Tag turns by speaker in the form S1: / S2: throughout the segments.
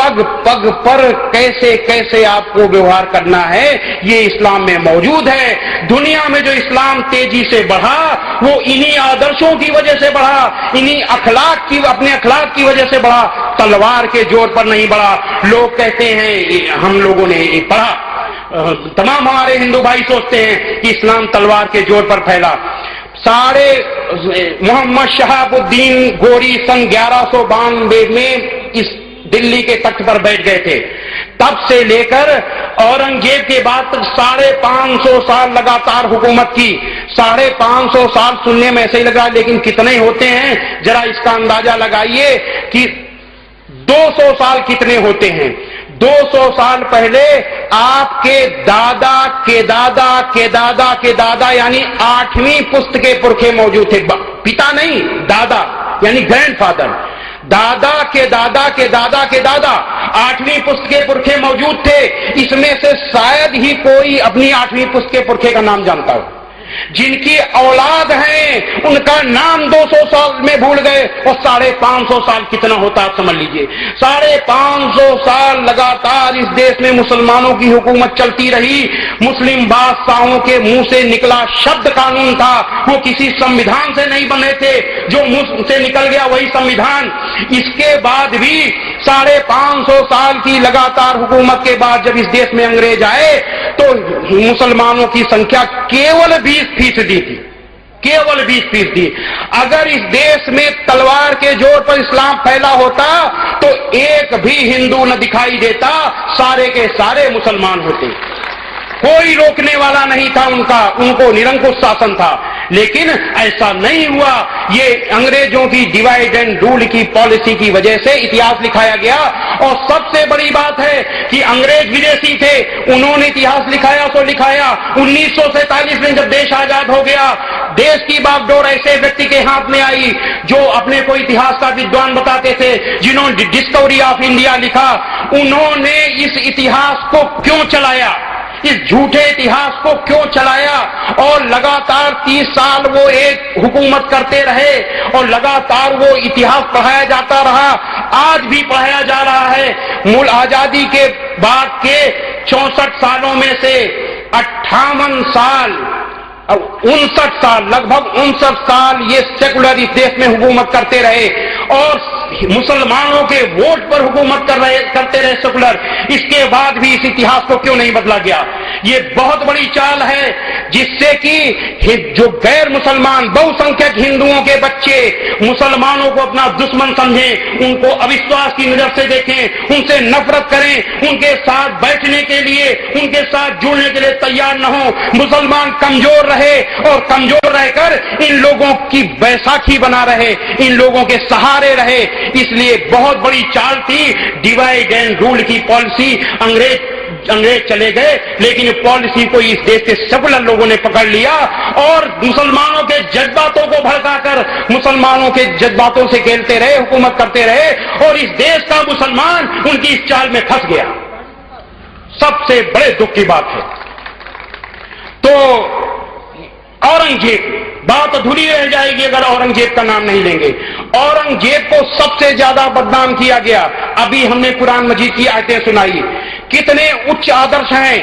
S1: पग पग पर कैसे कैसे आपको व्यवहार करना है, ये इस्लाम में मौजूद है। दुनिया में जो इस्लाम तेजी से बढ़ा वो इन्हीं आदर्शों की वजह से बढ़ा, इन्हीं अपने अखलाक की वजह से बढ़ा, तलवार के जोर पर नहीं बढ़ा। लोग कहते हैं, हम लोगों ने पढ़ा, तमाम हमारे हिंदू भाई सोचते हैं कि इस्लाम तलवार के जोर पर फैला। मोहम्मद शहाबुद्दीन गोरी सन 1192 में इस दिल्ली के तख्त पर बैठ गए थे। तब से लेकर औरंगजेब के बाद तक 550 साल लगातार हुकूमत की। 550 साल सुनने में ऐसे ही लग रहा है, लेकिन कितने होते हैं जरा इसका अंदाजा लगाइए कि 200 साल कितने होते हैं। 200 साल पहले आपके दादा के दादा के दादा के दादा यानी 8वीं पुश्त के पुरखे मौजूद थे। पिता नहीं, दादा यानी ग्रैंडफादर। दादा के दादा के दादा के दादा 8वीं पुश्त के पुरखे मौजूद थे। इसमें से शायद ही कोई अपनी 8वीं पुश्त के पुरखे का नाम जानता हो। जिनकी औलाद हैं उनका नाम 200 साल में भूल गए, और 550 साल कितना होता है आप समझ लीजिए। 550 साल लगातार इस देश में मुसलमानों की हुकूमत चलती रही। मुस्लिम बादशाहों के मुंह से निकला शब्द कानून था, वो किसी संविधान से नहीं बने थे, जो मुंह से निकल गया वही संविधान। इसके बाद भी 550 साल की लगातार हुकूमत के बाद जब इस देश में अंग्रेज आए तो मुसलमानों की संख्या केवल 20% थी, केवल 20%। अगर इस देश में तलवार के जोर पर इस्लाम फैला होता तो एक भी हिंदू न दिखाई देता, सारे के सारे मुसलमान होते। कोई रोकने वाला नहीं था उनको निरंकुश शासन था। लेकिन ऐसा नहीं हुआ। ये अंग्रेजों की डिवाइड एंड रूल की पॉलिसी की वजह से इतिहास लिखाया गया। और सबसे बड़ी बात है कि अंग्रेज विदेशी थे, उन्होंने इतिहास लिखाया सो लिखाया। 1947 में जब देश आजाद हो गया, देश की बागडोर ऐसे व्यक्ति के हाथ में आई जो अपने को इतिहास का विद्वान बताते थे, जिन्होंने डिस्कवरी ऑफ इंडिया लिखा। उन्होंने इस इतिहास को क्यों चलाया, इस झूठे इतिहास को क्यों चलाया, और लगातार 30 साल वो एक हुकूमत करते रहे और लगातार वो इतिहास पढ़ाया जाता रहा। आज भी पढ़ाया जा रहा है। मूल आजादी के बाद के 64 सालों में से 58 साल, 59 साल, लगभग 59 साल ये सेकुलर इस देश में हुकूमत करते रहे और मुसलमानों के वोट पर हुकूमत करते रहे सेकुलर। इसके बाद भी इस इतिहास को क्यों नहीं बदला गया? ये बहुत बड़ी चाल है जिससे कि जो गैर मुसलमान बहुसंख्यक हिंदुओं के बच्चे मुसलमानों को अपना दुश्मन समझें, उनको अविश्वास की नजर से देखें, उनसे नफरत करें, उनके साथ बैठने के लिए, उनके साथ जुड़ने के लिए तैयार न हो। मुसलमान कमजोर रहे और कमजोर रहकर इन लोगों की बैसाखी बना रहे, इन लोगों के सहारे रहे। इसलिए बहुत बड़ी चाल थी डिवाइड एंड रूल की पॉलिसी। अंग्रेज चले गए, लेकिन पॉलिसी को इस देश के सेकुलर लोगों ने पकड़ लिया और मुसलमानों के जज्बातों को भड़काकर मुसलमानों के जज्बातों से खेलते रहे, हुकूमत करते रहे, और इस देश का मुसलमान उनकी इस चाल में फंस गया। सबसे बड़े दुख की बात है। तो औरंगजेब, बात अधूरी रह जाएगी अगर औरंगजेब का नाम नहीं लेंगे। औरंगजेब को सबसे ज्यादा बदनाम किया गया। अभी हमने कुरान मजीद की आयतें सुनाई, कितने उच्च आदर्श हैं।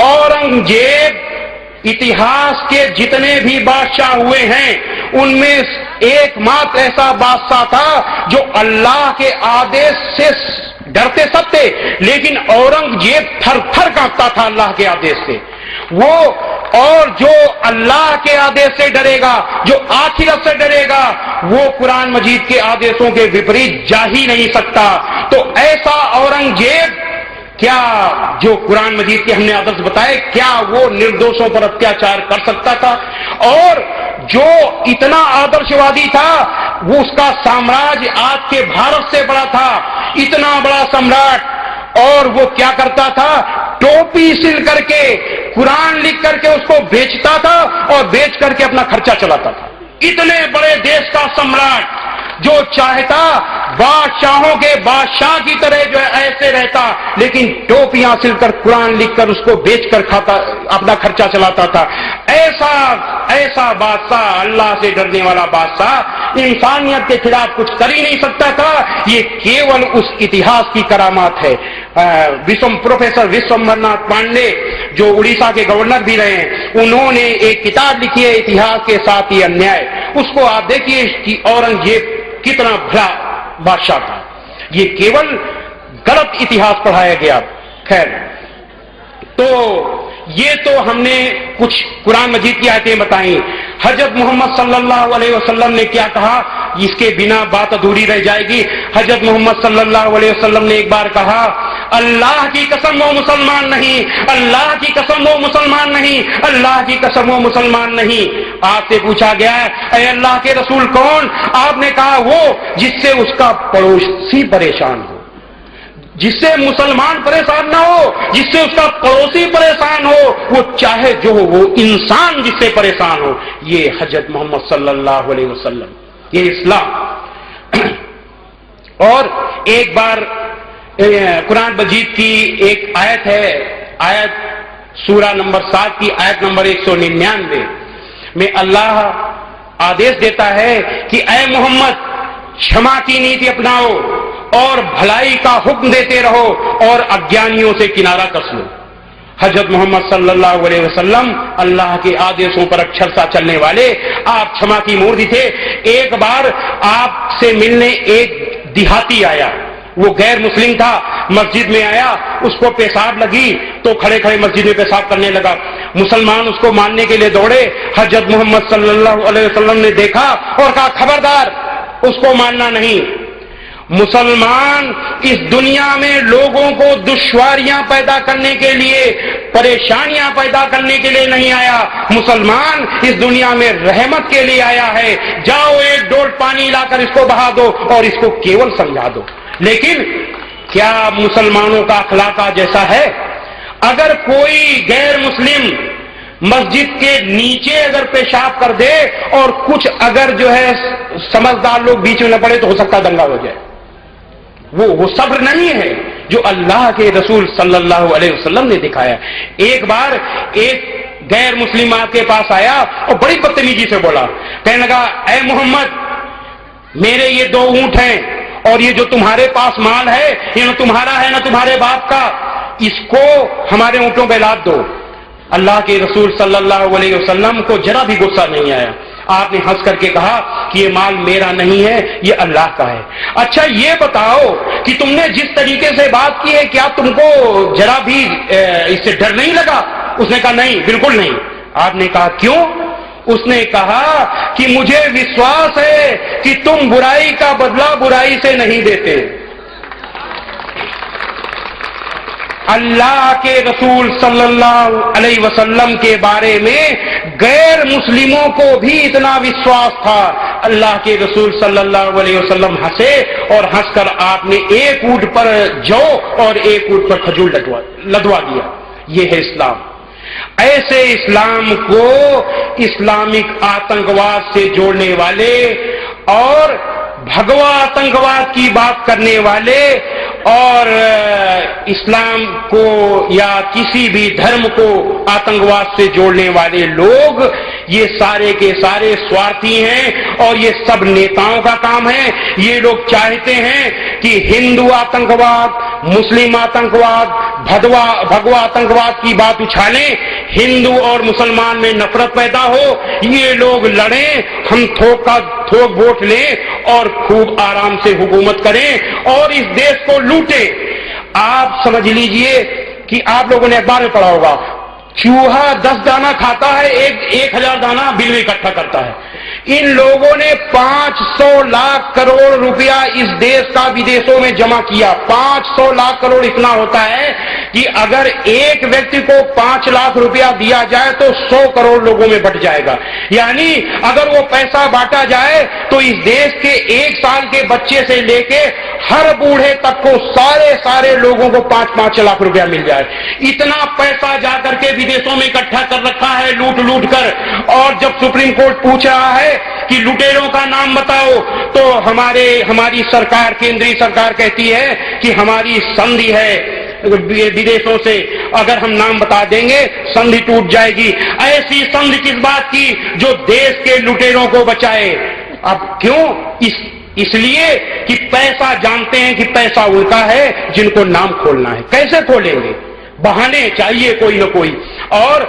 S1: औरंगजेब इतिहास के जितने भी बादशाह हुए हैं उनमें एकमात्र ऐसा बादशाह था जो अल्लाह के आदेश से डरते सब थे, लेकिन औरंगजेब थर थर कांपता था अल्लाह के आदेश से। वो और जो अल्लाह के आदेश से डरेगा, जो आखिरत से डरेगा, वो कुरान मजीद के आदेशों के विपरीत जा ही नहीं सकता। तो ऐसा औरंगजेब, क्या जो कुरान मजीद के हमने आदर्श बताए, क्या वो निर्दोषों पर अत्याचार कर सकता था? और जो इतना आदर्शवादी था, वो उसका साम्राज्य आज के भारत से बड़ा था, इतना बड़ा सम्राट। और वो क्या करता था, टोपी सिल करके, कुरान लिख करके उसको बेचता था और बेच करके अपना खर्चा चलाता था। इतने बड़े देश का सम्राट जो चाहता बादशाहों के बादशाह की तरह जो है ऐसे रहता, लेकिन टोपियां सिलकर कुरान लिखकर उसको बेचकर खाता, अपना खर्चा चलाता था। ऐसा ऐसा बादशाह, अल्लाह से डरने वाला बादशाह, इंसानियत के खिलाफ कुछ कर ही नहीं सकता था। ये केवल उस इतिहास की करामात है। प्रोफेसर विश्वम्भरनाथ पांडे, जो उड़ीसा के गवर्नर भी रहे हैं, उन्होंने एक किताब लिखी है, इतिहास के साथ ही अन्याय। उसको आप देखिए कि औरंगजेब कितना भला बादशाह था। ये केवल गलत इतिहास पढ़ाया गया। खैर, तो ये तो हमने कुछ कुरान मजीद की आयतें बताई। हजरत मोहम्मद सल्लल्लाहु अलैहि वसल्लम ने क्या कहा, इसके बिना बात अधूरी रह जाएगी। हजरत मोहम्मद सल्लल्लाहु अलैहि वसल्लम ने एक बार कहा, अल्लाह की कसम वो मुसलमान नहीं, अल्लाह की कसम वो मुसलमान नहीं, अल्लाह की कसम वो मुसलमान नहीं। आपसे पूछा गया है, अरे अल्लाह के रसूल कौन? आपने कहा वो जिससे उसका पड़ोसी परेशान हो, जिससे मुसलमान परेशान ना हो, जिससे उसका पड़ोसी परेशान हो, वो चाहे जो हो, वो इंसान जिससे परेशान हो। ये हजरत मोहम्मद सल्लल्लाहु अलैहि वसल्लम, ये इस्लाम। और एक बार कुरान मजीद की एक आयत है, आयत सूरा नंबर 7 की आयत नंबर 199 में अल्लाह आदेश देता है कि ऐ मोहम्मद, क्षमा की नीति अपनाओ और भलाई का हुक्म देते रहो और अज्ञानियों से किनारा कस लो। हजरत मोहम्मद सल्लल्लाहु अलैहि वसल्लम अल्लाह के आदेशों पर अक्षरशः चलने वाले, आप क्षमा की मूर्ति थे। एक बार आपसे मिलने एक देहाती आया, वो गैर मुस्लिम था, मस्जिद में आया, उसको पेशाब लगी तो खड़े खड़े मस्जिद में पेशाब करने लगा। मुसलमान उसको मारने के लिए दौड़े। हजरत मोहम्मद सल्लल्लाहु अलैहि वसल्लम ने देखा और कहा, खबरदार, उसको मारना नहीं। मुसलमान इस दुनिया में लोगों को दुश्वारियां पैदा करने के लिए, परेशानियां पैदा करने के लिए नहीं आया। मुसलमान इस दुनिया में रहमत के लिए आया है। जाओ एक डोल पानी लाकर इसको बहा दो और इसको केवल समझा दो। लेकिन क्या मुसलमानों का अखलाक जैसा है? अगर कोई गैर मुस्लिम मस्जिद के नीचे अगर पेशाब कर दे और कुछ अगर जो है समझदार लोग बीच में न पड़े तो हो सकता है दंगा हो जाए। वो सब्र नहीं है जो अल्लाह के रसूल सल्लल्लाहु अलैहि वसल्लम ने दिखाया। एक बार एक गैर मुस्लिम आपके पास आया और बड़ी बदतमीजी से बोला, कहने लगा, ऐ मोहम्मद, मेरे ये 2 ऊंट हैं और ये जो तुम्हारे पास माल है ये न तुम्हारा है न तुम्हारे बाप का, इसको हमारे ऊंटों पे लाद दो। अल्लाह के रसूल सल्लल्लाहु अलैहि वसल्लम को जरा भी गुस्सा नहीं आया। आपने हंस करके कहा कि ये माल मेरा नहीं है, ये अल्लाह का है। अच्छा ये बताओ कि तुमने जिस तरीके से बात की है, क्या तुमको जरा भी इससे डर नहीं लगा? उसने कहा, नहीं, बिल्कुल नहीं। आपने कहा, क्यों? उसने कहा कि मुझे विश्वास है कि तुम बुराई का बदला बुराई से नहीं देते। अल्लाह के रसूल सल्लल्लाहु अलैहि वसल्लम के बारे में गैर मुस्लिमों को भी इतना विश्वास था। अल्लाह के रसूल सल्लल्लाहु अलैहि वसल्लम हंसे और हंसकर आपने एक ऊंट पर जौ और एक ऊंट पर खजूर लदवा दिया। ये है इस्लाम। ऐसे इस्लाम को इस्लामिक आतंकवाद से जोड़ने वाले और भगवा आतंकवाद की बात करने वाले और इस्लाम को या किसी भी धर्म को आतंकवाद से जोड़ने वाले लोग, ये सारे के सारे स्वार्थी हैं और ये सब नेताओं का काम है। ये लोग चाहते हैं कि हिंदू आतंकवाद, मुस्लिम आतंकवाद, भगवा आतंकवाद की बात उछालें, हिंदू और मुसलमान में नफरत पैदा हो, ये लोग लड़ें, हम थोक वोट लें और खूब आराम से हुकूमत करें और इस देश को लूटें। आप समझ लीजिए कि आप लोगों ने अखबार में पढ़ा होगा, चूहा 10 दाना खाता है, 1000 दाना बिल में इकट्ठा करता है। इन लोगों ने 500 लाख करोड़ रुपया इस देश का विदेशों में जमा किया। 500 लाख करोड़ इतना होता है कि अगर एक व्यक्ति को 5 लाख रुपया दिया जाए तो 100 करोड़ लोगों में बंट जाएगा। यानी अगर वो पैसा बांटा जाए तो इस देश के 1 साल के बच्चे से लेके हर बूढ़े तक को सारे लोगों को 5-5 लाख रुपया मिल जाए। इतना पैसा जाकर के विदेशों में इकट्ठा कर रखा है लूट कर। और जब सुप्रीम कोर्ट पूछ रहा है कि लुटेरों का नाम बताओ, तो हमारी सरकार, केंद्रीय सरकार कहती है कि हमारी संधि है विदेशों से, अगर हम नाम बता देंगे संधि टूट जाएगी। ऐसी संधि किस बात की जो देश के लुटेरों को बचाए। अब क्यों? इसलिए कि पैसा जानते हैं कि पैसा उनका है जिनको नाम खोलना है। कैसे खोलेंगे? बहाने चाहिए कोई न कोई। और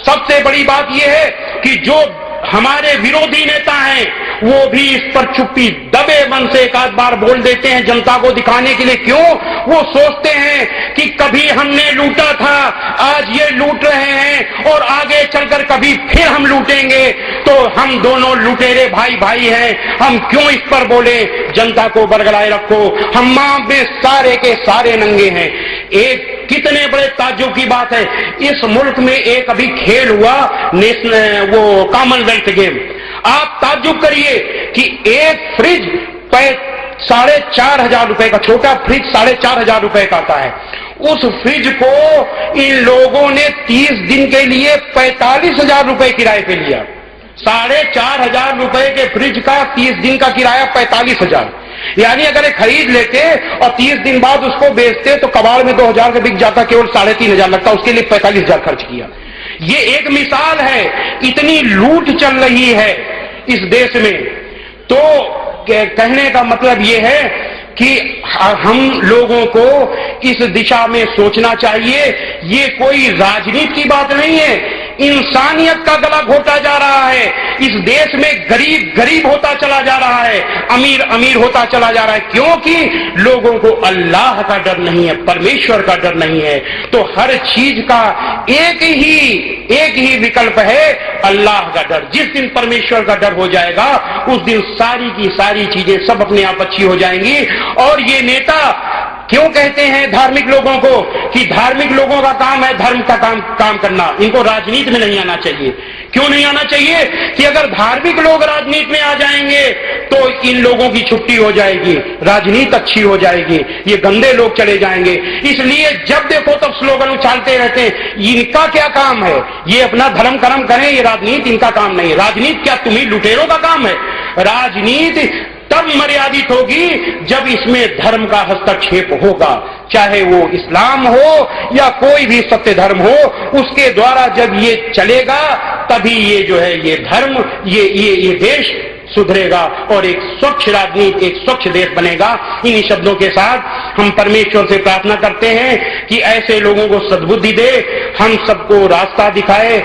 S1: सबसे बड़ी बात यह है कि जो हमारे विरोधी नेता हैं वो भी इस पर चुप्पी दबे मन से एक आध बार बोल देते हैं जनता को दिखाने के लिए। क्यों? वो सोचते हैं कि कभी हमने लूटा था, आज ये लूट रहे हैं और आगे चलकर कभी फिर हम लूटेंगे, तो हम दोनों लुटेरे भाई भाई हैं, हम क्यों इस पर बोले। जनता को बरगलाए रखो, हम मां में सारे के सारे नंगे हैं। एक कितने बड़े ताज्जुब की बात है, इस मुल्क में एक अभी खेल हुआ वो कॉमनवेल्थ गेम। आप ताज्जुब करिए कि एक फ्रिज 4,500 रुपए का, छोटा फ्रिज 4,500 रुपए का आता है। उस फ्रिज को इन लोगों ने 30 दिन के लिए 45,000 रुपए किराए पे लिया। 4,500 रुपए के फ्रिज का 30 दिन का किराया 45,000। यानी अगर खरीद लेते और 30 दिन बाद उसको बेचते तो कबाड़ में 2,000 का बिक जाता, केवल 3,500 लगता, उसके लिए 45,000 खर्च किया। ये एक मिसाल है, इतनी लूट चल रही है इस देश में। तो कहने का मतलब ये है कि हम लोगों को इस दिशा में सोचना चाहिए। ये कोई राजनीति की बात नहीं है, इंसानियत का गला घोटा जा रहा है। इस देश में गरीब गरीब होता चला जा रहा है, अमीर अमीर होता चला जा रहा है, क्योंकि लोगों को अल्लाह का डर नहीं है, परमेश्वर का डर नहीं है। तो हर चीज का एक ही विकल्प है, अल्लाह का डर। जिस दिन परमेश्वर का डर हो जाएगा उस दिन सारी की सारी चीजें सब अपने आप अच्छी हो जाएंगी। और ये नेता क्यों कहते हैं धार्मिक लोगों को कि धार्मिक लोगों का काम है धर्म का काम करना, इनको राजनीति में नहीं आना चाहिए। क्यों नहीं आना चाहिए? कि अगर धार्मिक लोग राजनीति में आ जाएंगे तो इन लोगों की छुट्टी हो जाएगी, राजनीति अच्छी हो जाएगी, ये गंदे लोग चले जाएंगे। इसलिए जब देखो तब स्लोगन उछालते रहते हैं। इनका क्या काम है? ये अपना धर्म कर्म करें, ये राजनीति इनका काम नहीं है। राजनीति क्या तुम्ही लुटेरों का काम है? राजनीति तब मर्यादित होगी जब इसमें धर्म का हस्तक्षेप होगा, चाहे वो इस्लाम हो या कोई भी सत्य धर्म हो। उसके द्वारा जब ये चलेगा तभी ये जो है ये धर्म, ये देश सुधरेगा और एक स्वच्छ राजनीति, एक स्वच्छ देश बनेगा। इन शब्दों के साथ हम परमेश्वर से प्रार्थना करते हैं कि ऐसे लोगों को सद्बुद्धि दे, हम सबको रास्ता दिखाए।